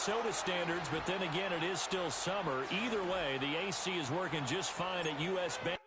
Minnesota standards, but then again, it is still summer. Either way, the AC is working just fine at U.S. Bank.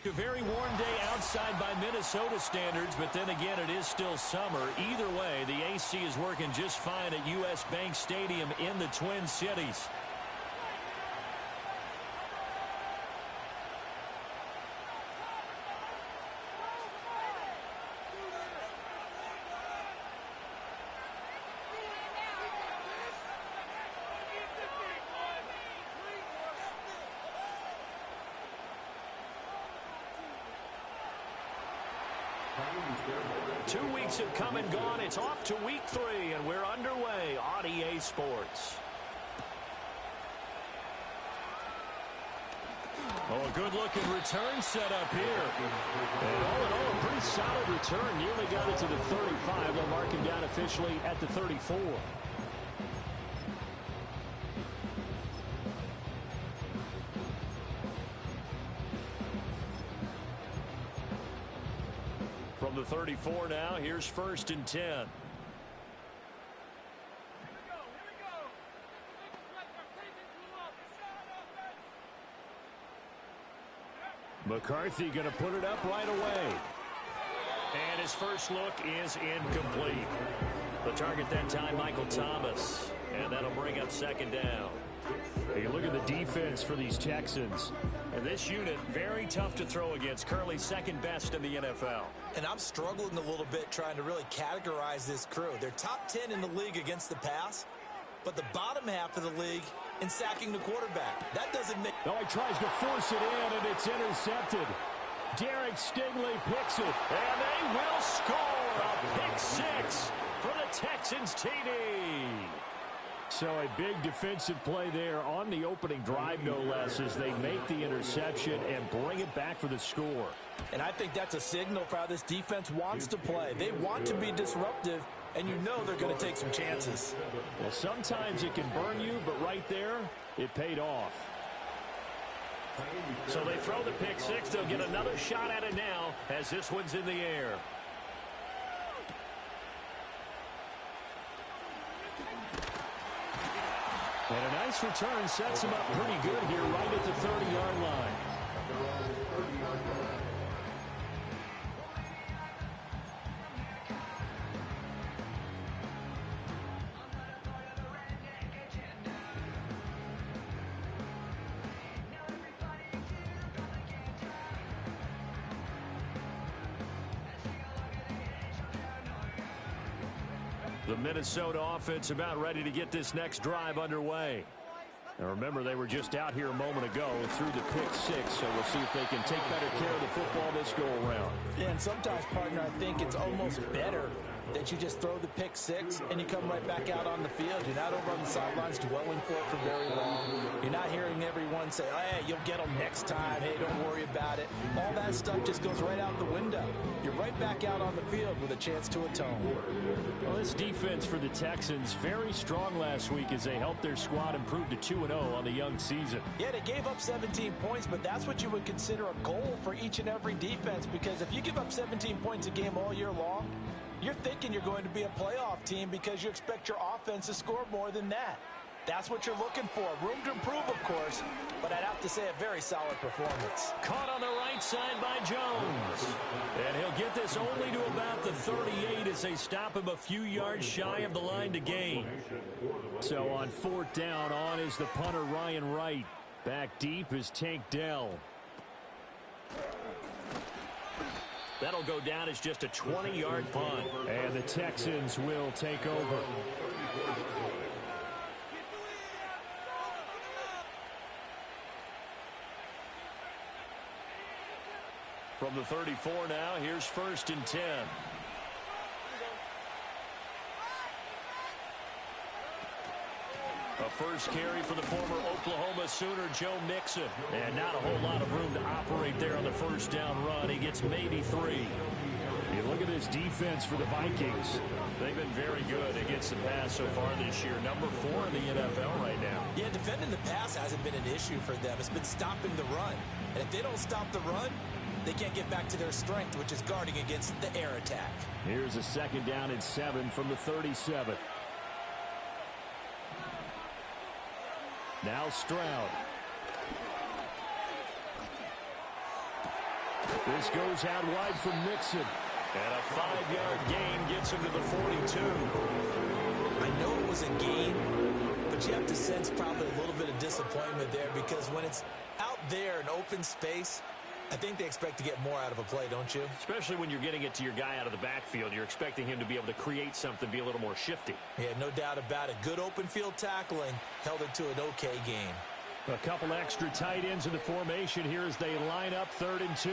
A very warm day outside by Minnesota standards, but then again, it is still summer. Either way, the AC is working just fine at U.S. Bank Stadium in the Twin Cities. Have come and gone. It's off to week 3, and we're underway on EA Sports. Oh, a good-looking return set up here. And all in all, a pretty solid return. Nearly got it to the 35. They'll mark him down officially at the 34. From the 34 now, here's 1st and 10. McCarthy going to put it up right away. And his first look is incomplete. The target that time, Michael Thomas. And that'll bring up 2nd down. You look at the defense for these Texans. And this unit, very tough to throw against. Currently 2nd best in the NFL. And I'm struggling a little bit trying to really categorize this crew. They're top 10 in the league against the pass, but the bottom half of the league in sacking the quarterback. That doesn't make... Oh, he tries to force it in, and it's intercepted. Derek Stingley picks it, and they will score a pick 6 for the Texans TD. So a big defensive play there on the opening drive, no less, as they make the interception and bring it back for the score. And I think that's a signal for how this defense wants to play. They want to be disruptive, and you know they're going to take some chances. Well, sometimes it can burn you, but right there, it paid off. So they throw the pick 6. They'll get another shot at it now as this one's in the air. And a nice return sets him up pretty good here right at the 30-yard line. The Minnesota offense about ready to get this next drive underway. Now remember, they were just out here a moment ago through the pick 6, so we'll see if they can take better care of the football this go around. Yeah, and sometimes, partner, I think it's almost better that you just throw the pick six and you come right back out on the field. You're not over on the sidelines dwelling for it for very long. You're not hearing everyone say, hey, you'll get them next time. Hey, don't worry about it. All that stuff just goes right out the window. You're right back out on the field with a chance to atone. Well, this defense for the Texans, very strong last week as they helped their squad improve to 2-0 on the young season. Yeah, they gave up 17 points, but that's what you would consider a goal for each and every defense, because if you give up 17 points a game all year long, you're thinking you're going to be a playoff team because you expect your offense to score more than that. That's what you're looking for. Room to improve, of course, but I'd have to say a very solid performance. Caught on the right side by Jones. And he'll get this only to about the 38 as they stop him a few yards shy of the line to gain. So on 4th down, on is the punter Ryan Wright. Back deep is Tank Dell. That'll go down as just a 20-yard punt. And the Texans will take over. From the 34 now, here's 1st and 10. A first carry for the former Oklahoma Sooner, Joe Mixon. And not a whole lot of room to operate there on the first down run. He gets maybe 3. You look at this defense for the Vikings. They've been very good against the pass so far this year. Number 4 in the NFL right now. Yeah, defending the pass hasn't been an issue for them. It's been stopping the run. And if they don't stop the run, they can't get back to their strength, which is guarding against the air attack. Here's a 2nd down and 7 from the 37. Now Stroud. This goes out wide from Mixon. And a 5-yard gain gets him to the 42. I know it was a gain, but you have to sense probably a little bit of disappointment there, because when it's out there in open space, I think they expect to get more out of a play, don't you? Especially when you're getting it to your guy out of the backfield. You're expecting him to be able to create something, be a little more shifty. Yeah, no doubt about it. Good open field tackling held it to an okay gain. A couple extra tight ends in the formation here as they line up 3rd and 2.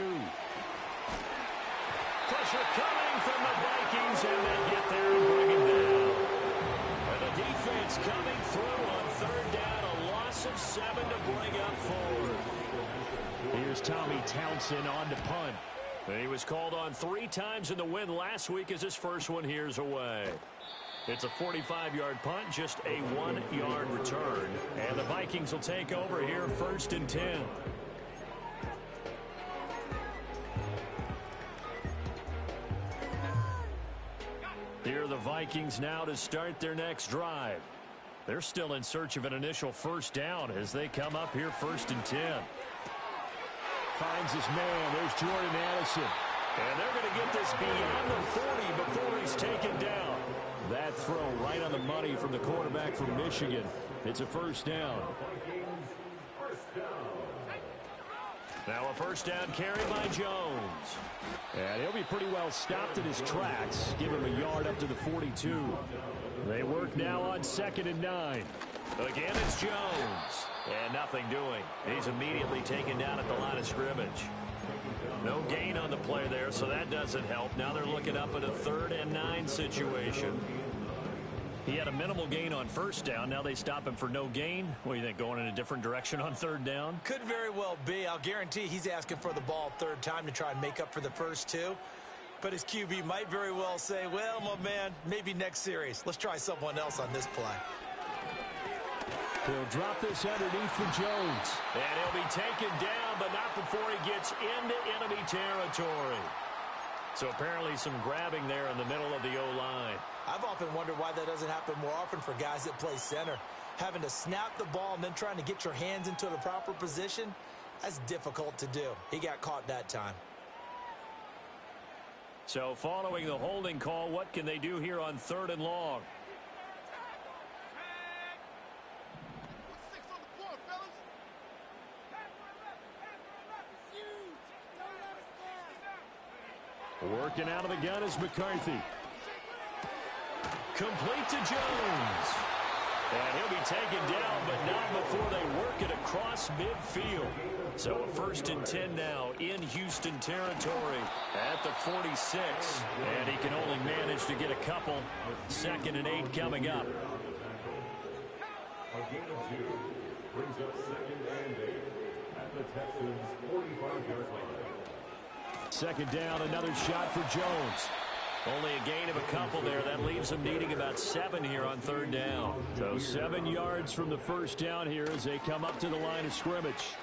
Pressure coming from the Vikings, and they get there and bring him down. And the defense coming through on 3rd down, a loss of 7 to bring up 4. Here's Tommy Townsend on to punt. And he was called on 3 times in the win last week as his first one here's away. It's a 45-yard punt, just a 1-yard return. And the Vikings will take over here 1st and 10. Here are the Vikings now to start their next drive. They're still in search of an initial 1st down as they come up here 1st and 10. Finds his man. There's Jordan Addison. And they're going to get this beyond the 40 before he's taken down. That throw right on the money from the quarterback from Michigan. It's a 1st down. Now a 1st down carry by Jones. And he'll be pretty well stopped in his tracks. Give him a yard up to the 42. They work now on 2nd and 9. Again, it's Jones. And nothing doing. He's immediately taken down at the line of scrimmage. No gain on the play there, so that doesn't help. Now they're looking up at a 3rd and 9 situation. He had a minimal gain on 1st down. Now they stop him for no gain. What do you think, going in a different direction on 3rd down? Could very well be. I'll guarantee he's asking for the ball 3rd time to try and make up for the first 2. But his QB might very well say, well, my man, maybe next series. Let's try someone else on this play. He'll drop this underneath for Jones. And he'll be taken down, but not before he gets into enemy territory. So apparently some grabbing there in the middle of the O-line. I've often wondered why that doesn't happen more often for guys that play center. Having to snap the ball and then trying to get your hands into the proper position, that's difficult to do. He got caught that time. So following the holding call, what can they do here on 3rd and long? Working out of the gun is McCarthy. Complete to Jones. And he'll be taken down, but not before they work it across midfield. So a 1st and 10 now in Houston territory at the 46. And he can only manage to get a couple. 2nd and 8 coming up. A gain of 2 brings up 2nd and 8 at the Texans' 45-yard line. 2nd down, another shot for Jones. Only a gain of a couple there. That leaves them needing about 7 here on 3rd down. So 7 yards from the 1st down here as they come up to the line of scrimmage.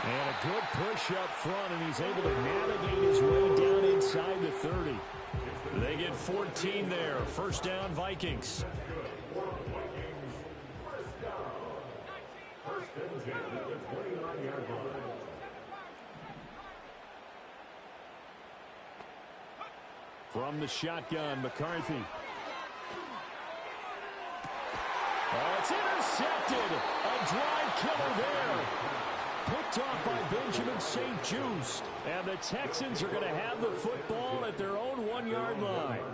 And a good push up front, and he's able to navigate his way down inside the 30. They get 14 there. 1st down, Vikings. From the shotgun, McCarthy. Oh, it's intercepted. A drive killer there. Picked off by Benjamin St-Juste. And the Texans are going to have the football at their own 1-yard line.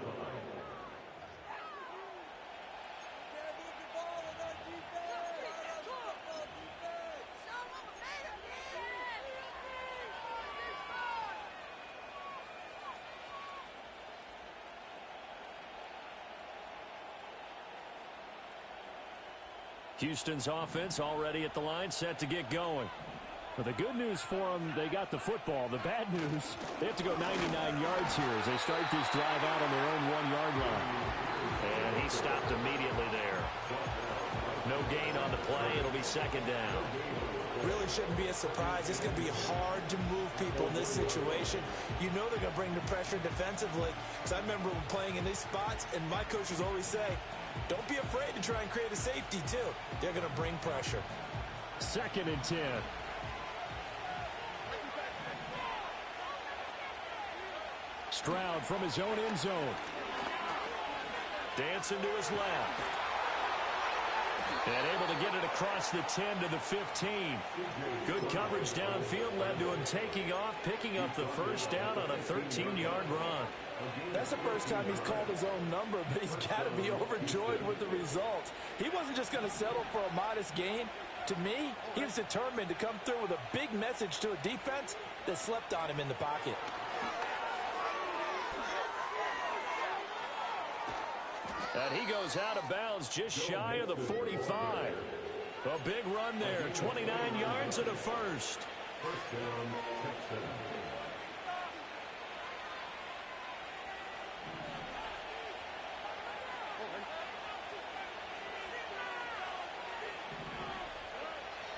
Houston's offense already at the line, set to get going. Well, the good news for them, they got the football. The bad news, they have to go 99 yards here as they start this drive out on their own 1-yard line. And he stopped immediately there. No gain on the play. It'll be 2nd down. Really shouldn't be a surprise. It's going to be hard to move people in this situation. You know they're going to bring the pressure defensively. Because I remember playing in these spots, and my coaches always say, don't be afraid to try and create a safety, too. They're going to bring pressure. 2nd and 10. Stroud from his own end zone. Dancing to his left. And able to get it across the 10 to the 15. Good coverage downfield led to him taking off, picking up the 1st down on a 13-yard run. That's the first time he's called his own number, but he's got to be overjoyed with the results. He wasn't just going to settle for a modest gain. To me, he was determined to come through with a big message to a defense that slept on him in the pocket. And he goes out of bounds just shy of the 45. A big run there, 29 yards and a 1st. 1st down, Texans.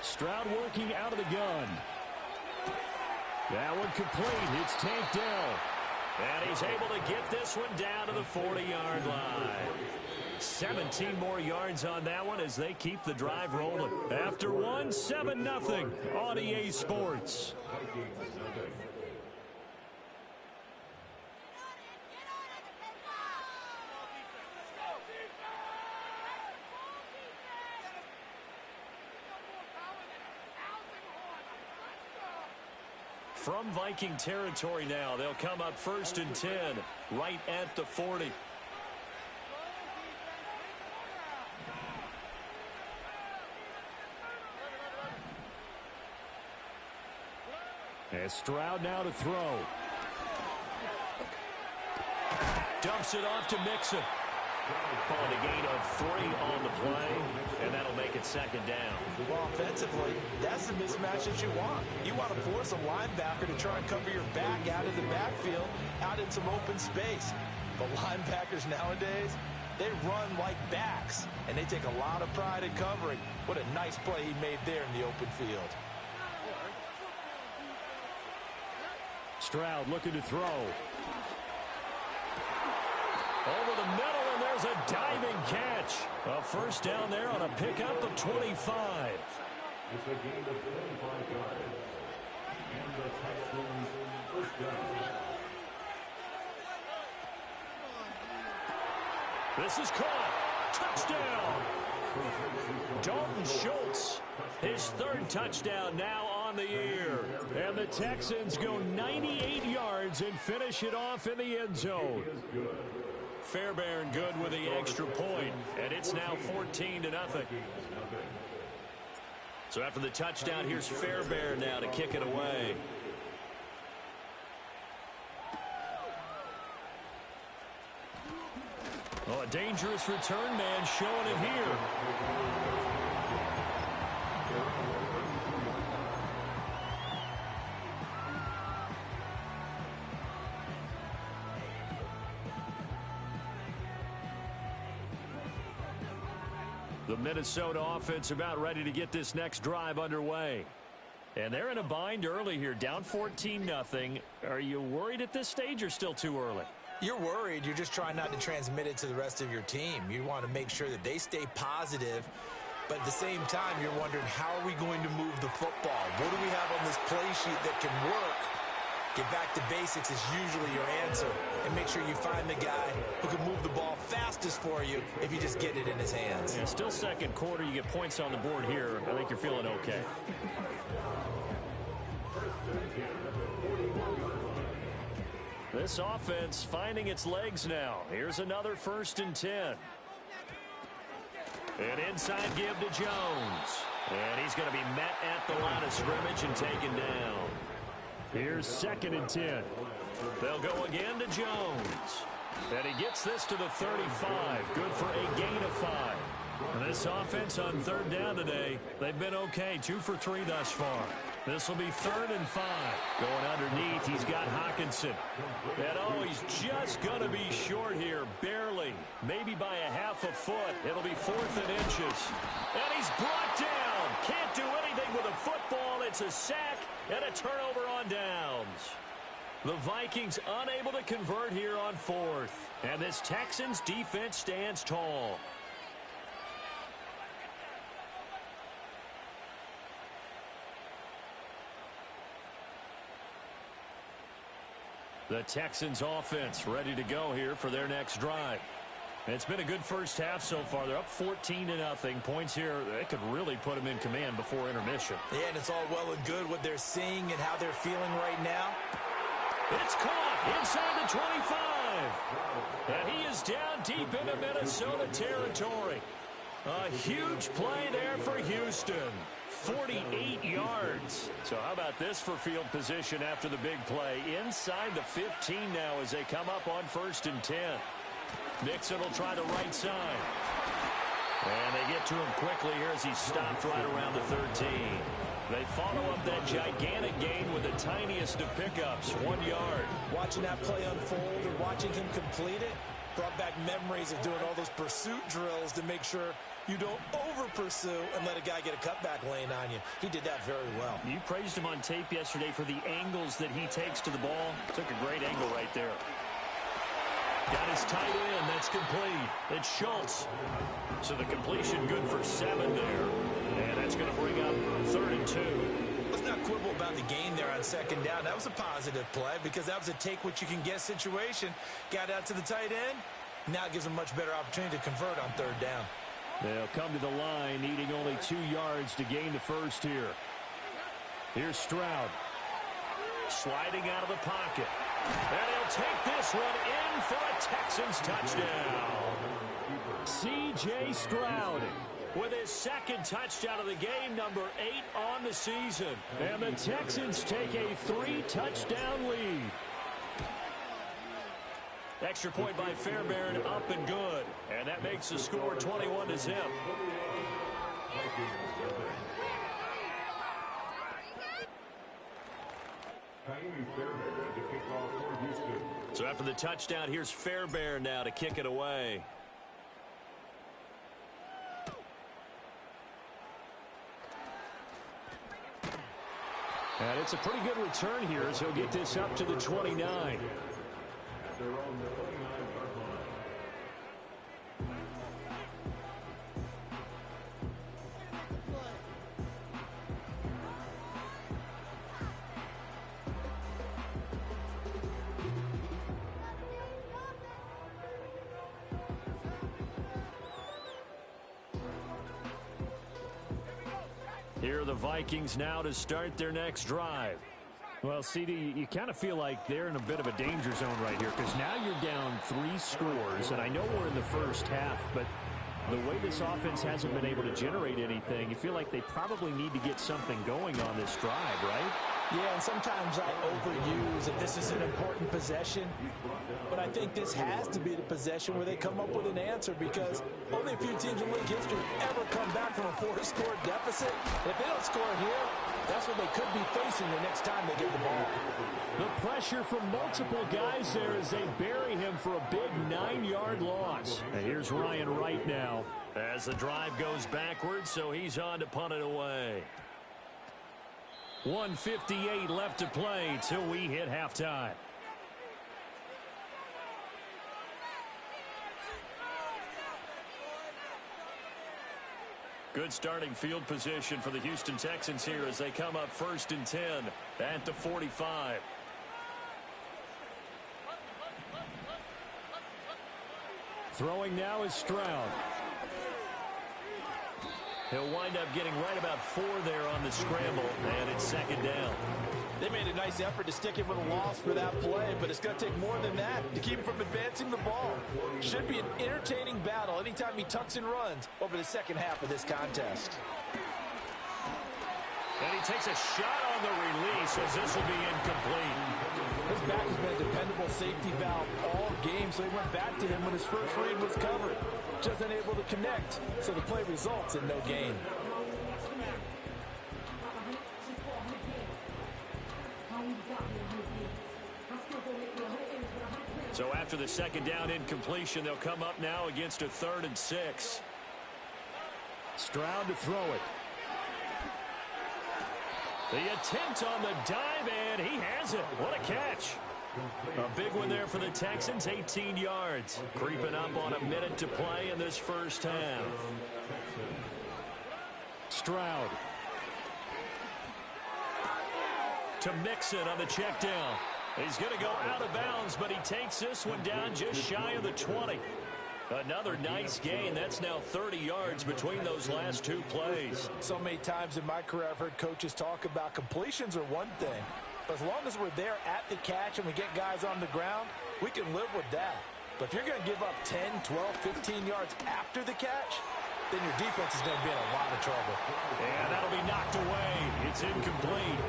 Stroud working out of the gun. That one complete. It's tanked down. And he's able to get this one down to the 40-yard line. 17 more yards on that one as they keep the drive rolling. After one, 7-0 on EA Sports. From Viking territory now, they'll come up 1st and 10, right at the 40. And Stroud now to throw. Dumps it off to Mixon. Calling a gain of 3 on the play, and that'll make it 2nd down. Well, offensively, that's the mismatch that you want. You want to force a linebacker to try and cover your back out of the backfield, out in some open space. But linebackers nowadays, they run like backs, and they take a lot of pride in covering. What a nice play he made there in the open field. Stroud looking to throw. Over the middle, and there's a diving catch. A 1st down there on a pickup of 25. It's a gain of 25 yards. And the Texans 1st down. This is caught. Touchdown. Dalton Schultz, his 3rd touchdown now on the year. And the Texans go 98 yards and finish it off in the end zone. Fairbairn good with the extra point, and it's now 14-0. So after the touchdown, here's Fairbairn now to kick it away. Oh, a dangerous return man showing it here. The Minnesota offense about ready to get this next drive underway. And they're in a bind early here, down 14-0. Are you worried at this stage or still too early? You're worried. You're just trying not to transmit it to the rest of your team. You want to make sure that they stay positive, but at the same time, you're wondering, how are we going to move the football? What do we have on this play sheet that can work? Get back to basics is usually your answer, and make sure you find the guy who can move the ball fastest for you if you just get it in his hands. Yeah, still second quarter. You get points on the board here. I think you're feeling okay. This offense finding its legs now. Here's another 1st and 10. An inside give to Jones. And he's going to be met at the line of scrimmage and taken down. Here's 2nd and 10. They'll go again to Jones. And he gets this to the 35. Good for a gain of 5. And this offense on 3rd down today, they've been okay. 2 for 3 thus far. This will be 3rd and 5. Going underneath, he's got Hockenson. And oh, he's just going to be short here, barely. Maybe by a half a foot. It'll be 4th and inches. And he's brought down. Can't do anything with a football. It's a sack and a turnover on downs. The Vikings unable to convert here on 4th. And this Texans defense stands tall. The Texans offense ready to go here for their next drive. It's been a good first half so far. They're up 14-0. Points here, they could really put them in command before intermission. Yeah, and it's all well and good what they're seeing and how they're feeling right now. It's caught inside the 25. And he is down deep into Minnesota territory. A huge play there for Houston. 48 yards. So how about this for field position after the big play? Inside the 15 now as they come up on 1st and 10. Mixon will try the right side. And they get to him quickly here as he stopped right around the 13. They follow up that gigantic gain with the tiniest of pickups, 1 yard. Watching that play unfold and watching him complete it brought back memories of doing all those pursuit drills to make sure you don't over-pursue and let a guy get a cutback lane on you. He did that very well. You praised him on tape yesterday for the angles that he takes to the ball. Took a great angle right there. Got his tight end. That's complete. It's Schultz. So the completion good for 7 there. And that's going to bring up 3rd and 2. Let's not quibble about the gain there on 2nd down. That was a positive play because that was a take-what-you-can-get situation. Got out to the tight end. Now it gives him a much better opportunity to convert on 3rd down. They'll come to the line, needing only 2 yards to gain the first here. Here's Stroud. Sliding out of the pocket. And he'll take this one in for a Texans touchdown. C.J. Stroud with his 2nd touchdown of the game, number 8 on the season. And the Texans take a 3-touchdown lead. Extra point by Fairbairn, up and good. And that makes the score 21-0. So after the touchdown, here's Fairbairn now to kick it away. And it's a pretty good return here as he'll get this up to the 29. They're on the 29-yard line. Here are the Vikings now to start their next drive. Well, CD, you kind of feel like they're in a bit of a danger zone right here because now you're down 3 scores, and I know we're in the first half, but the way this offense hasn't been able to generate anything, you feel like they probably need to get something going on this drive, right? Yeah, and sometimes I overuse that this is an important possession, but I think this has to be the possession where they come up with an answer because only a few teams in league history ever come back from a 4-score deficit. If they don't score here, that's what they could be facing the next time they get the ball. The pressure from multiple guys there as they bury him for a big 9-yard loss. And here's Ryan Wright now as the drive goes backwards, so he's on to punt it away. 1:58 left to play till we hit halftime. Good starting field position for the Houston Texans here as they come up 1st and 10 at the 45. Throwing now is Stroud. He'll wind up getting right about 4 there on the scramble, and it's 2nd down. They made a nice effort to stick him with a loss for that play, but it's going to take more than that to keep him from advancing the ball. Should be an entertaining battle anytime he tucks and runs over the second half of this contest. And he takes a shot on the release as this will be incomplete. His back has been a dependable safety valve all game, so he went back to him when his first read was covered. Just unable to connect, so the play results in no gain. So after the 2nd down incompletion, they'll come up now against a 3rd and 6. Stroud to throw it. The attempt on the dive, and he has it. What a catch. A big one there for the Texans, 18 yards. Creeping up on a minute to play in this first half. Stroud. To Mixon on the check down. He's going to go out of bounds, but he takes this one down just shy of the 20. Another nice gain. That's now 30 yards between those last 2 plays. So many times in my career I've heard coaches talk about completions are one thing. But as long as we're there at the catch and we get guys on the ground, we can live with that. But if you're going to give up 10, 12, 15 yards after the catch, then your defense is going to be in a lot of trouble. And that'll be knocked away. It's incomplete.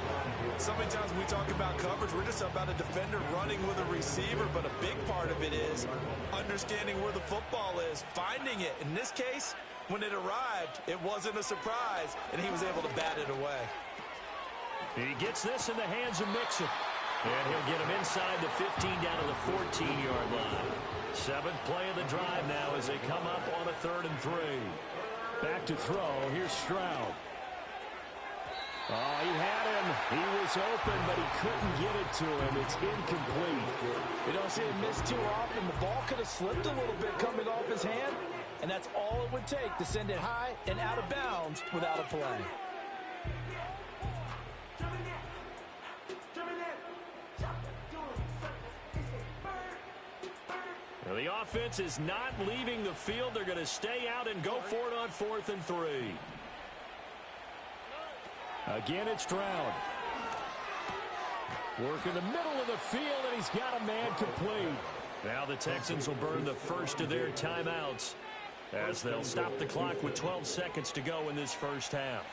So many times when we talk about coverage, we're just about a defender running with a receiver, but a big part of it is understanding where the football is, finding it. In this case, when it arrived, it wasn't a surprise, and he was able to bat it away. He gets this in the hands of Mixon. And he'll get him inside the 15 down to the 14-yard line. 7th play of the drive now as they come up on a 3rd and 3. Back to throw. Here's Stroud. Oh, he had him. He was open, but he couldn't get it to him. It's incomplete. We don't see him miss too often. The ball could have slipped a little bit coming off his hand, and that's all it would take to send it high and out of bounds without a play. Now, the offense is not leaving the field. They're going to stay out and go for it on 4th and 3. Again, it's Stroud. Work in the middle of the field, and he's got a man complete. Now the Texans will burn the first of their timeouts as they'll stop the clock with 12 seconds to go in this first half.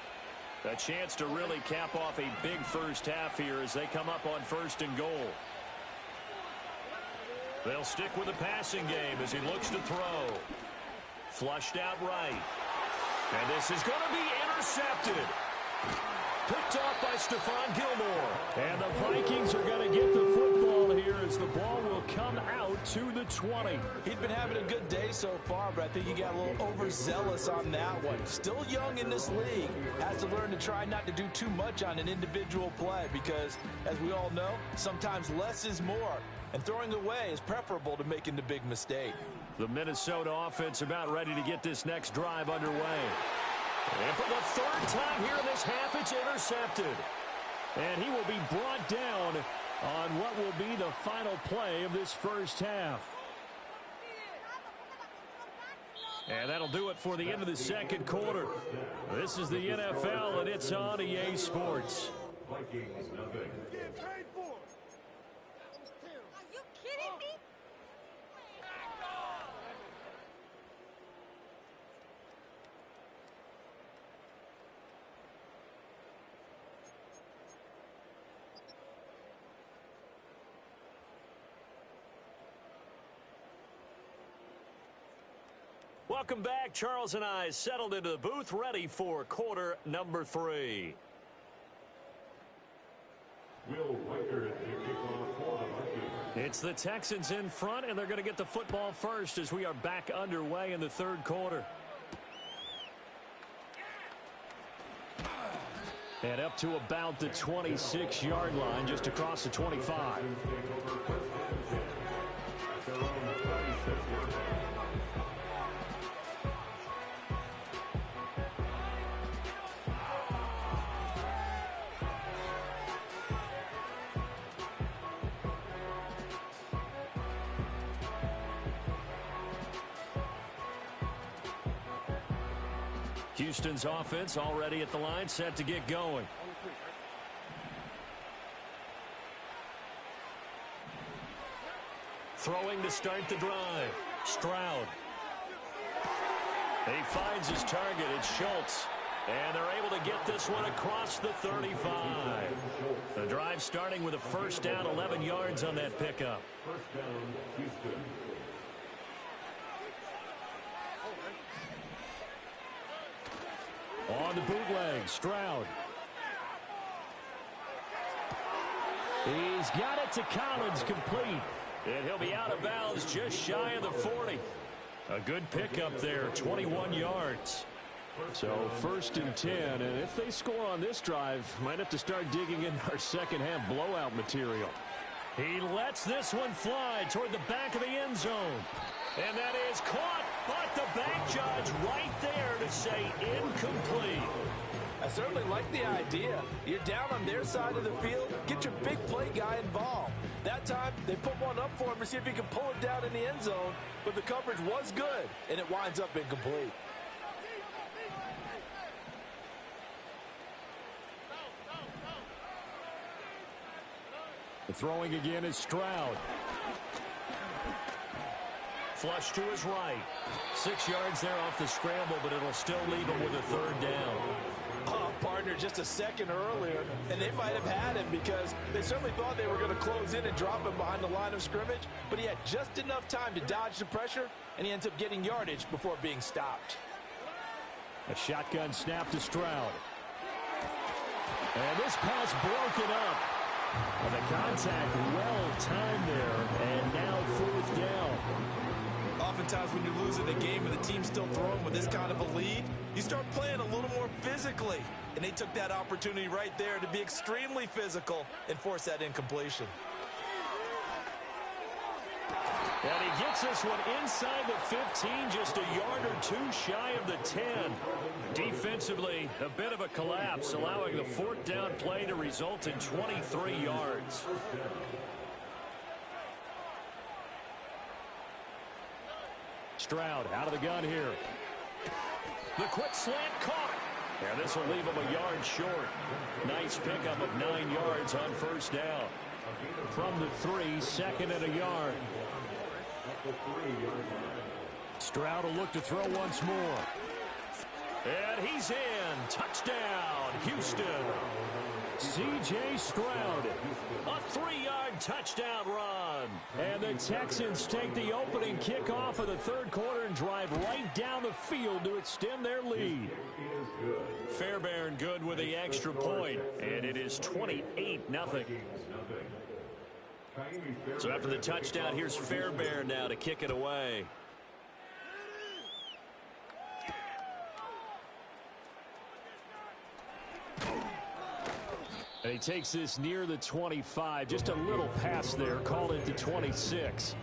A chance to really cap off a big first half here as they come up on 1st and goal. They'll stick with the passing game as he looks to throw. Flushed out right. And this is going to be intercepted. Picked off by Stephon Gilmore. And the Vikings are going to get the football here as the ball will come out to the 20. He's been having a good day so far, but I think he got a little overzealous on that one. Still young in this league. Has to learn to try not to do too much on an individual play because, as we all know, sometimes less is more. And throwing away is preferable to making the big mistake. The Minnesota offense about ready to get this next drive underway. And for the 3rd time here in this half, it's intercepted. And he will be brought down on what will be the final play of this first half. And that'll do it for the end of the 2nd quarter. This is the NFL, and it's on EA Sports. Vikings nothing. Are you kidding me? Welcome back. Charles and I settled into the booth, ready for quarter number 3. Will Weichert to kick off for the Vikings. It's the Texans in front, and they're going to get the football first as we are back underway in the third quarter. And up to about the 26-yard line, just across the 25. Take over first and 10 at their own 36-yard line. Houston's offense already at the line, set to get going. Throwing to start the drive. Stroud. He finds his target. It's Schultz. And they're able to get this one across the 35. The drive starting with a first down, 11 yards on that pickup. First down, Houston. On the bootleg, Stroud. He's got it to Collins, complete. And he'll be out of bounds just shy of the 40. A good pickup there, 21 yards. So first and 10, and if they score on this drive, might have to start digging in our second half blowout material. He lets this one fly toward the back of the end zone. And that is caught, but the back judge right there to say incomplete. I certainly like the idea. You're down on their side of the field. Get your big play guy involved. That time, they put one up for him to see if he can pull it down in the end zone. But the coverage was good, and it winds up incomplete. The throwing again is Stroud. Flush to his right. 6 yards there off the scramble, but it'll still leave him with a third down. Oh, partner, just a second earlier, and they might have had him because they certainly thought they were going to close in and drop him behind the line of scrimmage, but he had just enough time to dodge the pressure, and he ends up getting yardage before being stopped. A shotgun snap to Stroud. And this pass broken up. And the contact well timed there, and now fourth down. Oftentimes when you're losing a game and the team's still throwing with this kind of a lead, you start playing a little more physically. And they took that opportunity right there to be extremely physical and force that incompletion. And he gets this one inside the 15, just a yard or two shy of the 10. Defensively, a bit of a collapse, allowing the fourth down play to result in 23 yards. Stroud out of the gun here. The quick slant caught. And this will leave him a yard short. Nice pickup of 9 yards on first down. From the 3, second and a yard. Stroud will look to throw once more. And he's in. Touchdown, Houston. C.J. Stroud. A 3-yard touchdown run. And the Texans take the opening kickoff of the third quarter and drive right down the field to extend their lead. Fairbairn good with the extra point, and it is 28-0. So after the touchdown, here's Fairbairn now to kick it away. And he takes this near the 25. Just a little pass there. Called it the 26.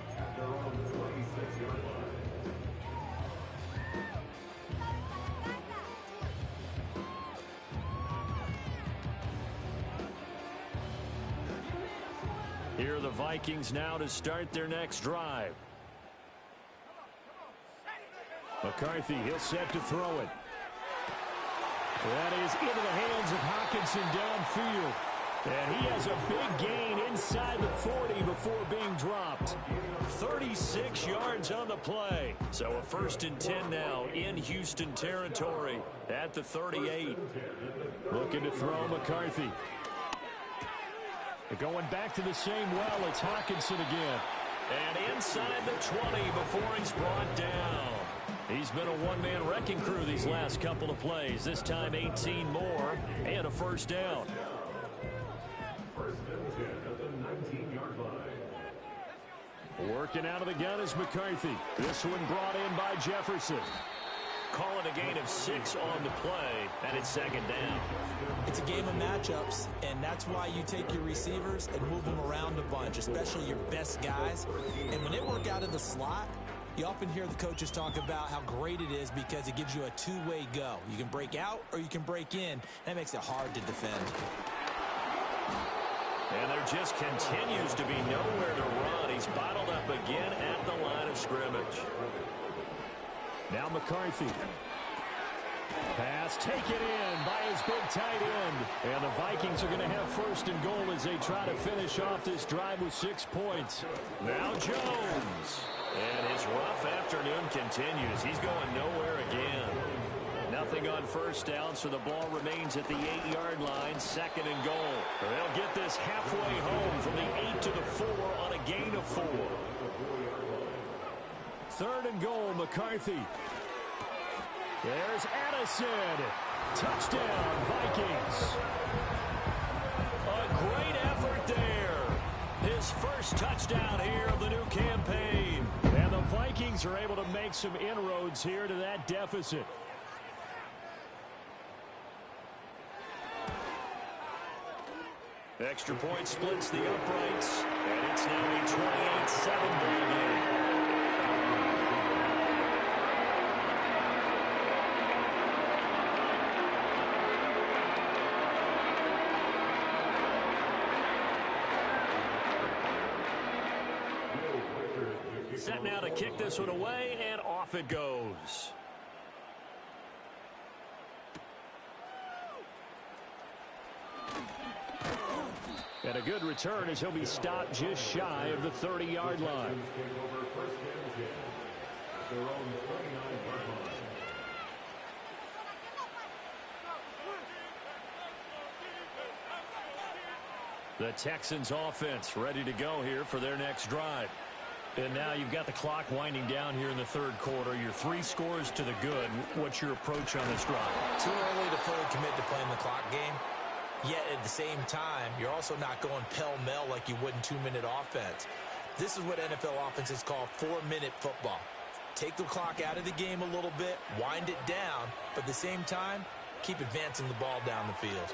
Here are the Vikings now to start their next drive. McCarthy, he'll set to throw it. That is into the hands of Hockenson downfield. And he has a big gain inside the 40 before being dropped. 36 yards on the play. So a 1st and 10 now in Houston territory at the 38. Looking to throw McCarthy. Going back to the same well, it's Hockenson again. And inside the 20 before he's brought down. He's been a one-man wrecking crew these last couple of plays. This time 18 more and a 1st down. 1st and 10 at the 19-yard line. Working out of the gun is McCarthy. This one brought in by Jefferson. Calling a gain of 6 on the play, and it's 2nd down. It's a game of matchups, and that's why you take your receivers and move them around a bunch, especially your best guys. And when they work out of the slot, you often hear the coaches talk about how great it is because it gives you a two-way go. You can break out or you can break in. That makes it hard to defend. And there just continues to be nowhere to run. He's bottled up again at the line of scrimmage. Now McCarthy. Pass taken in by his big tight end. And the Vikings are going to have 1st and goal as they try to finish off this drive with 6 points. Now Jones. And his rough afternoon continues. He's going nowhere again. Nothing on 1st down, so the ball remains at the 8-yard line. 2nd and goal. They'll get this halfway home from the 8 to the 4 on a gain of 4. 3rd and goal, McCarthy. There's Addison. Touchdown, Vikings. A great effort there. His 1st touchdown here of the new campaign. And the Vikings are able to make some inroads here to that deficit. Extra point splits the uprights, and it's now a 28-7 ball game. Set now to kick this one away, and off it goes. And a good return as he'll be stopped just shy of the 30-yard line. The Texans offense ready to go here for their next drive. And now you've got the clock winding down here in the 3rd quarter. You're 3 scores to the good. What's your approach on this drive? Too early to fully commit to playing the clock game. Yet at the same time, you're also not going pell-mell like you would in 2-minute offense. This is what NFL offenses call 4-minute football. Take the clock out of the game a little bit, wind it down, but at the same time, keep advancing the ball down the field.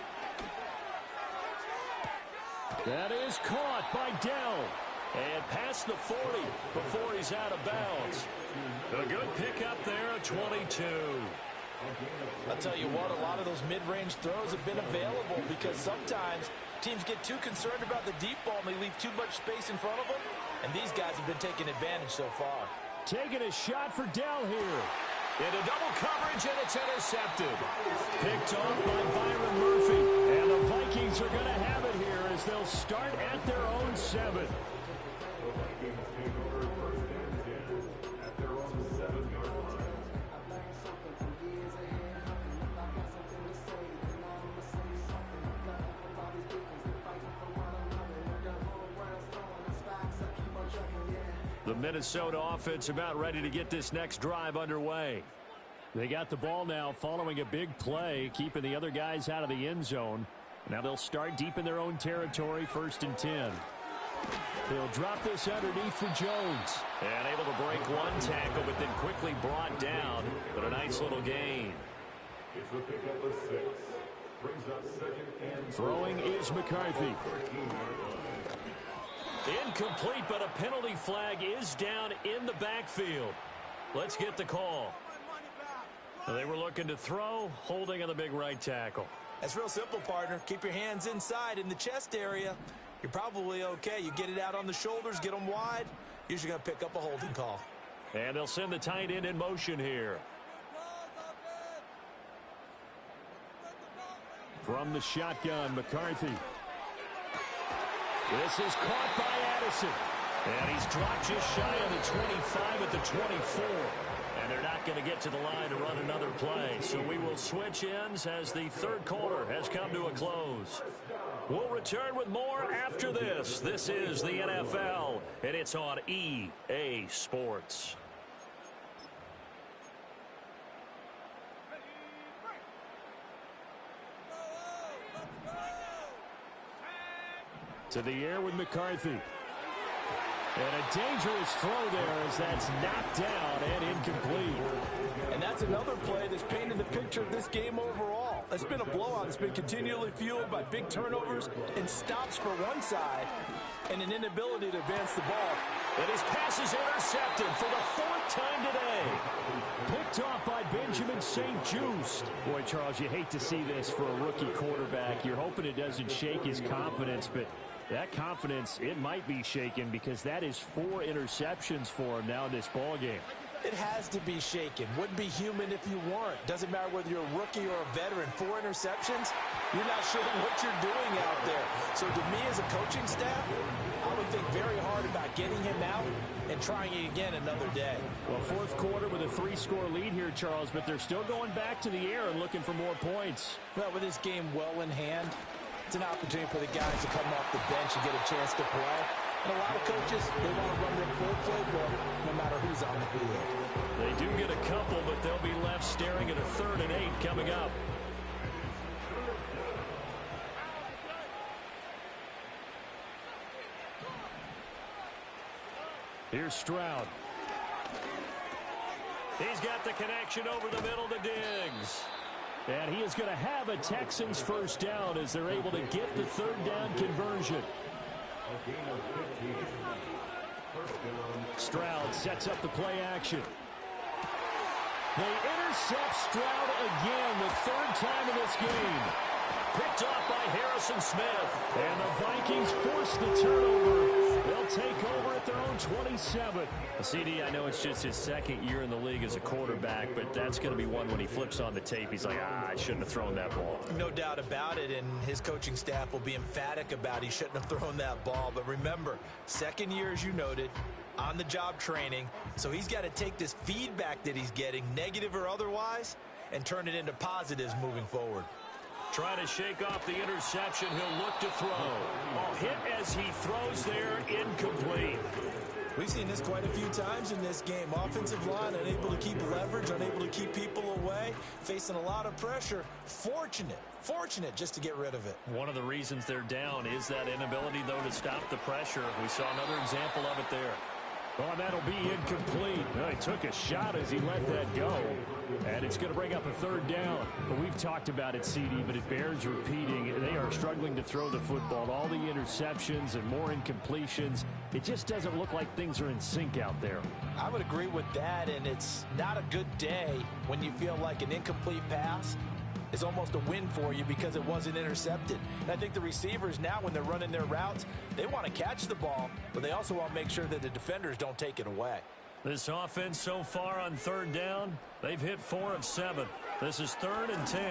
That is caught by Dell. And past the 40 before he's out of bounds. A good pickup there at 22. I'll tell you what, a lot of those mid-range throws have been available because sometimes teams get too concerned about the deep ball and they leave too much space in front of them. And these guys have been taking advantage so far. Taking a shot for Dell here. Into double coverage, and it's intercepted. Picked off by Byron Murphy. And the Vikings are going to have it here as they'll start at their own 7. The Minnesota offense about ready to get this next drive underway. They got the ball now following a big play, keeping the other guys out of the end zone. Now they'll start deep in their own territory, 1st and 10. They'll drop this underneath for Jones. And able to break one tackle, but then quickly brought down. But a nice little gain. It's the pickup of 6. Brings up 2nd and throwing is McCarthy. Incomplete, but a penalty flag is down in the backfield. Let's get the call. They were looking to throw, holding on the big right tackle. That's real simple, partner. Keep your hands inside in the chest area. You're probably okay. You get it out on the shoulders, get them wide. Usually going to pick up a holding call. And they'll send the tight end in motion here. From the shotgun, McCarthy. This is caught by Addison. And he's dropped just shy of the 25 at the 24. And they're not going to get to the line to run another play. So we will switch ends as the third quarter has come to a close. We'll return with more after this. This is the NFL, and it's on EA Sports. To the air with McCarthy. And a dangerous throw there as that's knocked down and incomplete. And that's another play that's painted the picture of this game overall. It's been a blowout. It's been continually fueled by big turnovers and stops for one side and an inability to advance the ball. And his pass is intercepted for the fourth time today. Picked off by Benjamin St-Juste. Boy, Charles, you hate to see this for a rookie quarterback. You're hoping it doesn't shake his confidence, but that confidence, it might be shaken because that is 4 interceptions for him now in this ball game. It has to be shaken. Wouldn't be human if you weren't. Doesn't matter whether you're a rookie or a veteran. 4 interceptions, you're not sure what you're doing out there. So to me as a coaching staff, I would think very hard about getting him out and trying it again another day. Well, fourth quarter with a 3-score lead here, Charles, but they're still going back to the air and looking for more points. Well, with this game well in hand, it's an opportunity for the guys to come off the bench and get a chance to play. And a lot of coaches, they want to run their full playbook no matter who's on the field. They do get a couple, but they'll be left staring at a 3rd and 8 coming up. Here's Stroud. He's got the connection over the middle to Diggs. And he is going to have a Texans first down as they're able to get the 3rd down conversion. Stroud sets up the play action. They intercept Stroud again, the 3rd time in this game. Picked off by Harrison Smith. And the Vikings force the turnover. They'll take over at their own 27. CD, I know it's just his 2nd year in the league as a quarterback, but that's going to be one when he flips on the tape. He's like, I shouldn't have thrown that ball. No doubt about it, and his coaching staff will be emphatic about he shouldn't have thrown that ball. But remember, 2nd year, as you noted, on-the-job training, so he's got to take this feedback that he's getting, negative or otherwise, and turn it into positives moving forward. Trying to shake off the interception. He'll look to throw. Ball hit as he throws there, incomplete. We've seen this quite a few times in this game. Offensive line unable to keep leverage, unable to keep people away, facing a lot of pressure. Fortunate just to get rid of it. One of the reasons they're down is that inability, though, to stop the pressure. We saw another example of it there. Oh, that'll be incomplete. He took a shot as he let that go. And it's going to bring up a 3rd down. But we've talked about it, CD, but it bears repeating. They are struggling to throw the football. All the interceptions and more incompletions. It just doesn't look like things are in sync out there. I would agree with that, and it's not a good day when you feel like an incomplete pass is almost a win for you because it wasn't intercepted. And I think the receivers now, when they're running their routes, they want to catch the ball, but they also want to make sure that the defenders don't take it away. This offense so far on 3rd down, they've hit 4 of 7. This is 3rd and 10.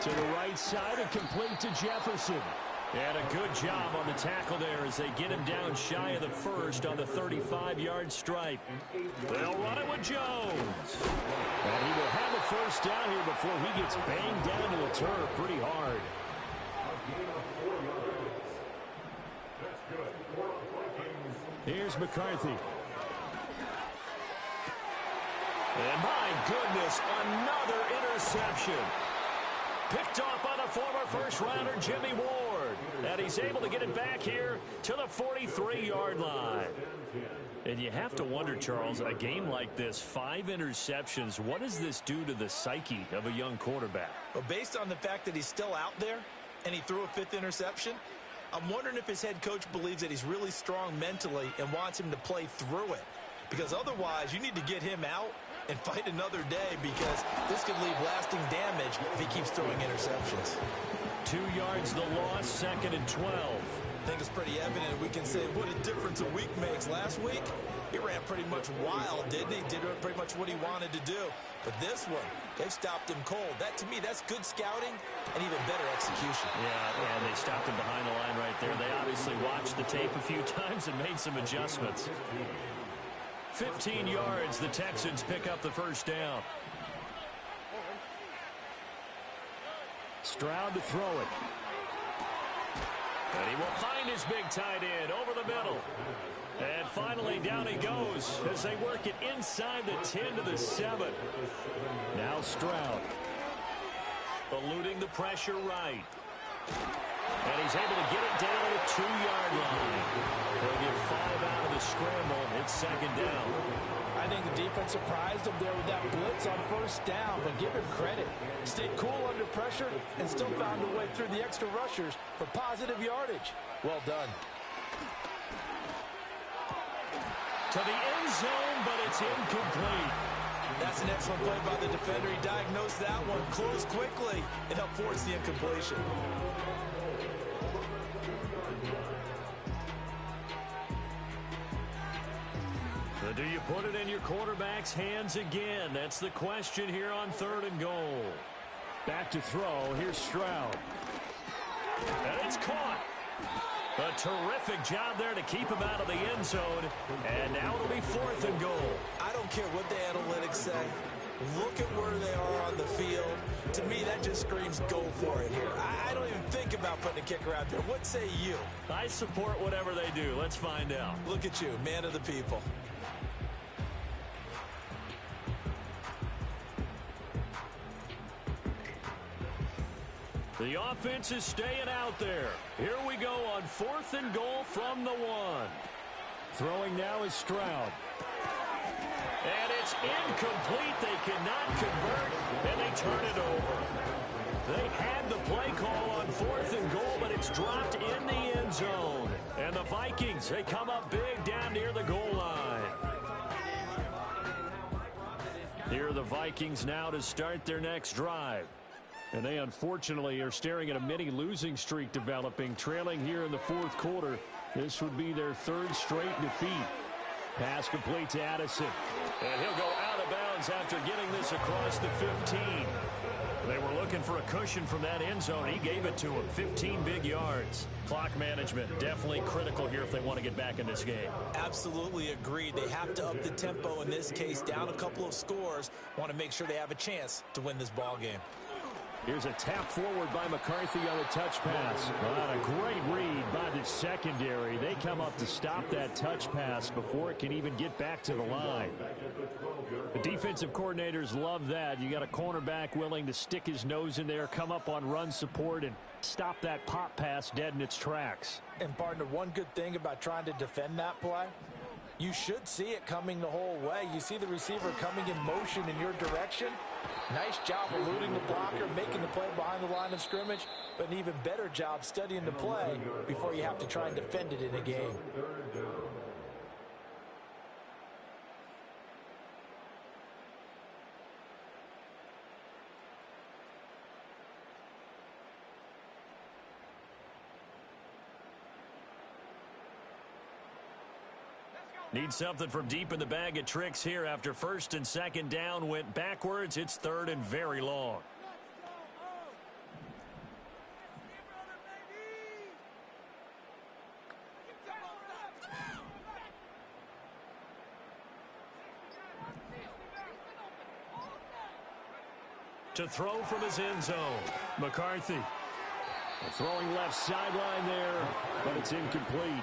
To the right side and complete to Jefferson. And a good job on the tackle there as they get him down shy of the 1st on the 35-yard stripe. They'll run it with Jones. And he will have a first down here before he gets banged down to the turf pretty hard. Here's McCarthy. And my goodness, another interception. Picked off by the former first-rounder Jimmy Ward. And he's able to get it back here to the 43-yard line. And you have to wonder, Charles, a game like this, 5 interceptions, what does this do to the psyche of a young quarterback? Well, based on the fact that he's still out there and he threw a 5th interception, I'm wondering if his head coach believes that he's really strong mentally and wants him to play through it. Because otherwise, you need to get him out and fight another day, because this could leave lasting damage if he keeps throwing interceptions. 2 yards the loss, 2nd and 12. I think it's pretty evident. We can say what a difference a week makes. Last week, he ran pretty much wild, didn't he? Did pretty much what he wanted to do. But this one, they stopped him cold. That, to me, that's good scouting and even better execution. Yeah, and they stopped him behind the line right there. They obviously watched the tape a few times and made some adjustments. 15 yards, the Texans pick up the first down. Stroud to throw it. And he will find his big tight end over the middle. And finally, down he goes as they work it inside the 10 to the 7. Now Stroud. Eluding the pressure right. And he's able to get it down to the 2-yard line. They'll get 5 out of the scramble. It's 2nd down. I think the defense surprised him there with that blitz on first down, but give him credit. Stayed cool under pressure and still found a way through the extra rushers for positive yardage. Well done. To the end zone, but it's incomplete. That's an excellent play by the defender. He diagnosed that one, closed quickly, and helped force the incompletion. So do you put it in your quarterback's hands again? That's the question here on 3rd and goal. Back to throw. Here's Stroud. And it's caught. A terrific job there to keep him out of the end zone. And now it'll be 4th and goal. I don't care what the analytics say. Look at where they are on the field. To me, that just screams go for it here. I don't even think about putting a kicker out there. What say you? I support whatever they do. Let's find out. Look at you, man of the people. The offense is staying out there. Here we go on 4th and goal from the 1. Throwing now is Stroud. And it's incomplete. They cannot convert, and they turn it over. They had the play call on 4th and goal, but it's dropped in the end zone. And the Vikings, they come up big down near the goal line. Here are the Vikings now to start their next drive. And they unfortunately are staring at a mini losing streak developing, trailing here in the 4th quarter. This would be their 3rd straight defeat. Pass complete to Addison. And he'll go out of bounds after getting this across the 15. They were looking for a cushion from that end zone. He gave it to him. 15 big yards. Clock management definitely critical here if they want to get back in this game. Absolutely agreed. They have to up the tempo in this case. Down a couple of scores. Want to make sure they have a chance to win this ball game. Here's a tap forward by McCarthy on the touch pass. But a great read by the secondary. They come up to stop that touch pass before it can even get back to the line. The defensive coordinators love that. You got a cornerback willing to stick his nose in there, come up on run support, and stop that pop pass dead in its tracks. And partner, one good thing about trying to defend that play, you should see it coming the whole way. You see the receiver coming in motion in your direction. Nice job eluding the blocker, making the play behind the line of scrimmage, but an even better job studying the play before you have to try and defend it in a game. Need something from deep in the bag of tricks here after 1st and 2nd down went backwards. It's 3rd and very long. To throw from his end zone, McCarthy. Throwing left sideline there, but it's incomplete.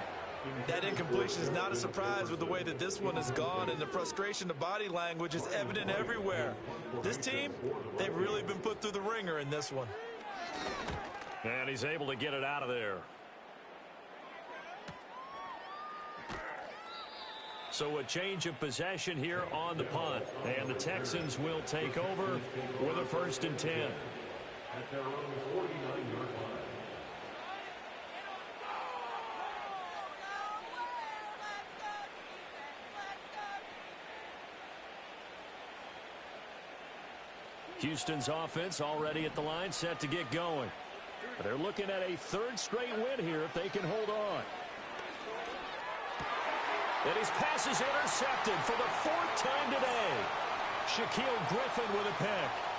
That incompletion is not a surprise with the way that this one has gone, and the frustration of body language is evident everywhere. This team, they've really been put through the ringer in this one. And he's able to get it out of there. So a change of possession here on the punt. And the Texans will take over with a 1st and 10. At their own 49-yard line. Houston's offense already at the line, set to get going. They're looking at a third straight win here if they can hold on. And his pass is intercepted for the 4th time today. Shaquille Griffin with a pick.